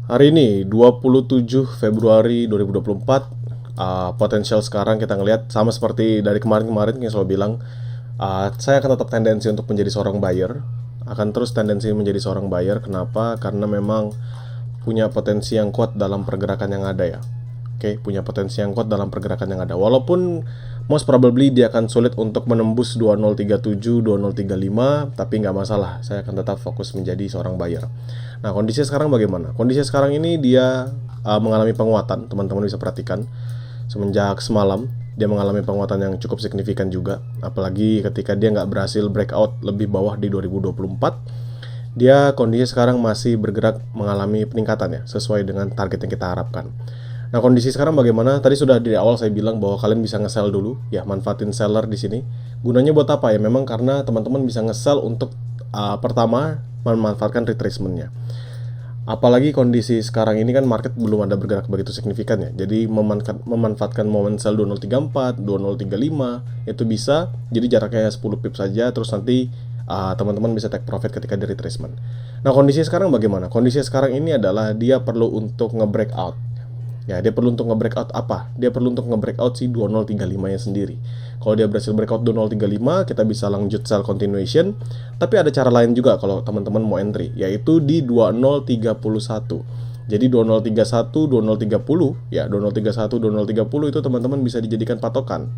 Hari ini 27 Februari 2024, potensial sekarang kita ngelihat sama seperti dari kemarin-kemarin yang selalu bilang, saya akan tetap tendensi untuk menjadi seorang buyer, akan terus tendensi menjadi seorang buyer. Kenapa? Karena memang punya potensi yang kuat dalam pergerakan yang ada ya. Oke, punya potensi yang kuat dalam pergerakan yang ada. Walaupun most probably dia akan sulit untuk menembus 2037, 2035, tapi nggak masalah. Saya akan tetap fokus menjadi seorang buyer. Nah, kondisi sekarang bagaimana? Kondisi sekarang ini dia mengalami penguatan. Teman-teman bisa perhatikan semenjak semalam dia mengalami penguatan yang cukup signifikan juga. Apalagi ketika dia nggak berhasil breakout lebih bawah di 2024. Dia kondisi sekarang masih bergerak mengalami peningkatan ya, sesuai dengan target yang kita harapkan. Nah, kondisi sekarang bagaimana? Tadi sudah di awal saya bilang bahwa kalian bisa nge-sell dulu, ya manfaatin seller di sini. Gunanya buat apa ya? Memang karena teman-teman bisa nge-sell untuk pertama memanfaatkan retracement-nya. Apalagi kondisi sekarang ini kan market belum ada bergerak begitu signifikan ya. Jadi memanfaatkan momen sell 2034, 2035 itu bisa. Jadi jaraknya 10 pip saja, terus nanti teman-teman bisa take profit ketika di retracement. Nah, kondisi sekarang bagaimana? Kondisi sekarang ini adalah dia perlu untuk nge-breakout. Ya, dia perlu untuk nge-breakout apa? Dia perlu untuk nge-breakout si 2035-nya sendiri. Kalau dia berhasil breakout 2035, kita bisa lanjut sell continuation. Tapi ada cara lain juga kalau teman-teman mau entry, yaitu di 2031. Jadi 2031, 2030, ya 2031, 2030 itu teman-teman bisa dijadikan patokan.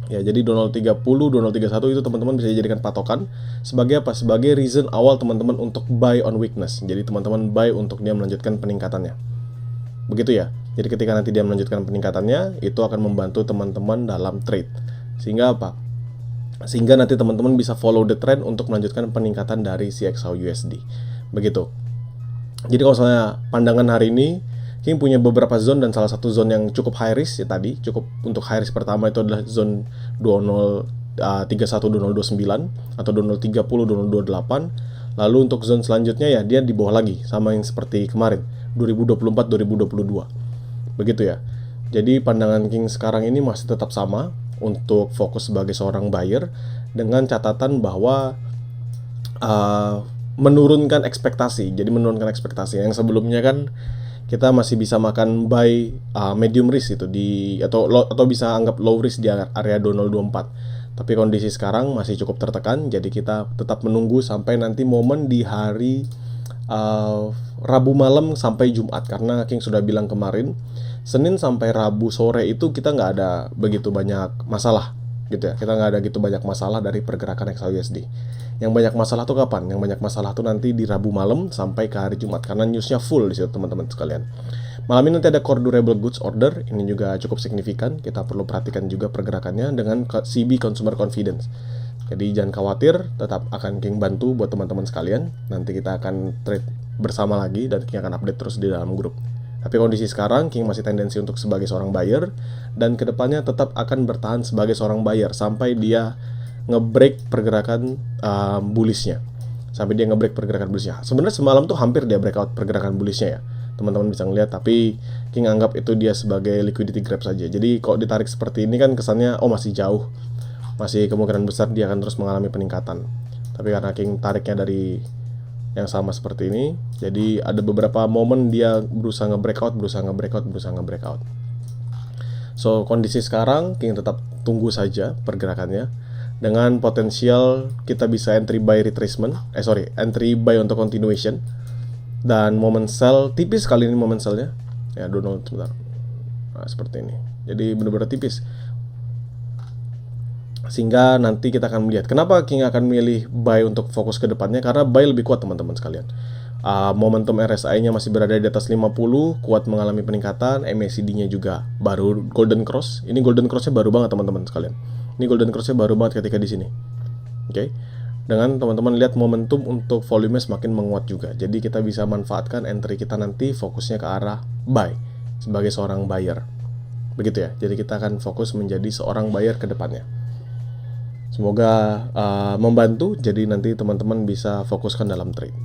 Ya, jadi 2030, 2031 itu teman-teman bisa dijadikan patokan sebagai apa? Sebagai reason awal teman-teman untuk buy on weakness. Jadi teman-teman buy untuk dia melanjutkan peningkatannya. Begitu ya. Jadi ketika nanti dia melanjutkan peningkatannya, itu akan membantu teman-teman dalam trade. Sehingga apa? Sehingga nanti teman-teman bisa follow the trend untuk melanjutkan peningkatan dari si XAUUSD. Begitu. Jadi kalau misalnya pandangan hari ini, King punya beberapa zone dan salah satu zone yang cukup high risk ya tadi. Cukup untuk high risk pertama itu adalah zone 2031, 2029 atau 2030, 2028. Lalu untuk zone selanjutnya ya dia di bawah lagi sama yang seperti kemarin 2024, 2022. Begitu ya. Jadi pandangan King sekarang ini masih tetap sama untuk fokus sebagai seorang buyer dengan catatan bahwa menurunkan ekspektasi. Jadi menurunkan ekspektasi. Yang sebelumnya kan kita masih bisa makan buy medium risk itu atau bisa anggap low risk di area 2024. Tapi kondisi sekarang masih cukup tertekan, jadi kita tetap menunggu sampai nanti momen di hari Rabu malam sampai Jumat. Karena King sudah bilang kemarin, Senin sampai Rabu sore itu kita nggak ada begitu banyak masalah gitu ya. Kita nggak ada gitu banyak masalah dari pergerakan XAUUSD. Yang banyak masalah tuh kapan? Yang banyak masalah tuh nanti di Rabu malam sampai ke hari Jumat, karena newsnya full di situ teman-teman sekalian. Malam ini nanti ada core durable goods order, ini juga cukup signifikan. Kita perlu perhatikan juga pergerakannya dengan CB consumer confidence. Jadi jangan khawatir, tetap akan King bantu buat teman-teman sekalian. Nanti kita akan trade bersama lagi dan King akan update terus di dalam grup. Tapi kondisi sekarang King masih tendensi untuk sebagai seorang buyer, dan kedepannya tetap akan bertahan sebagai seorang buyer sampai dia nge-break pergerakan bullishnya. Sampai dia nge-break pergerakan bullishnya. Sebenarnya semalam tuh hampir dia breakout pergerakan bullishnya ya. Teman-teman bisa ngeliat, tapi King anggap itu dia sebagai liquidity grab saja. Jadi kalau ditarik seperti ini kan kesannya masih jauh. Masih kemungkinan besar dia akan terus mengalami peningkatan. Tapi karena King tariknya dari yang sama seperti ini, jadi ada beberapa momen dia berusaha nge-breakout. So, kondisi sekarang King tetap tunggu saja pergerakannya. Dengan potensial kita bisa entry buy untuk continuation. Dan momen sell tipis kali ini momen sellnya. Ya, sebentar. Nah, seperti ini. Jadi benar-benar tipis. Sehingga nanti kita akan melihat kenapa King akan milih buy untuk fokus ke depannya, karena buy lebih kuat teman-teman sekalian. Momentum RSI-nya masih berada di atas 50, kuat mengalami peningkatan. MACD-nya juga baru golden cross. Ini golden cross-nya baru banget teman-teman sekalian. Ini golden cross-nya baru banget ketika di sini. Oke. Dengan teman-teman lihat momentum untuk volume semakin menguat juga. Jadi kita bisa manfaatkan entry kita nanti fokusnya ke arah buy sebagai seorang buyer. Begitu ya. Jadi kita akan fokus menjadi seorang buyer ke depannya. Semoga membantu, jadi nanti teman-teman bisa fokuskan dalam trade.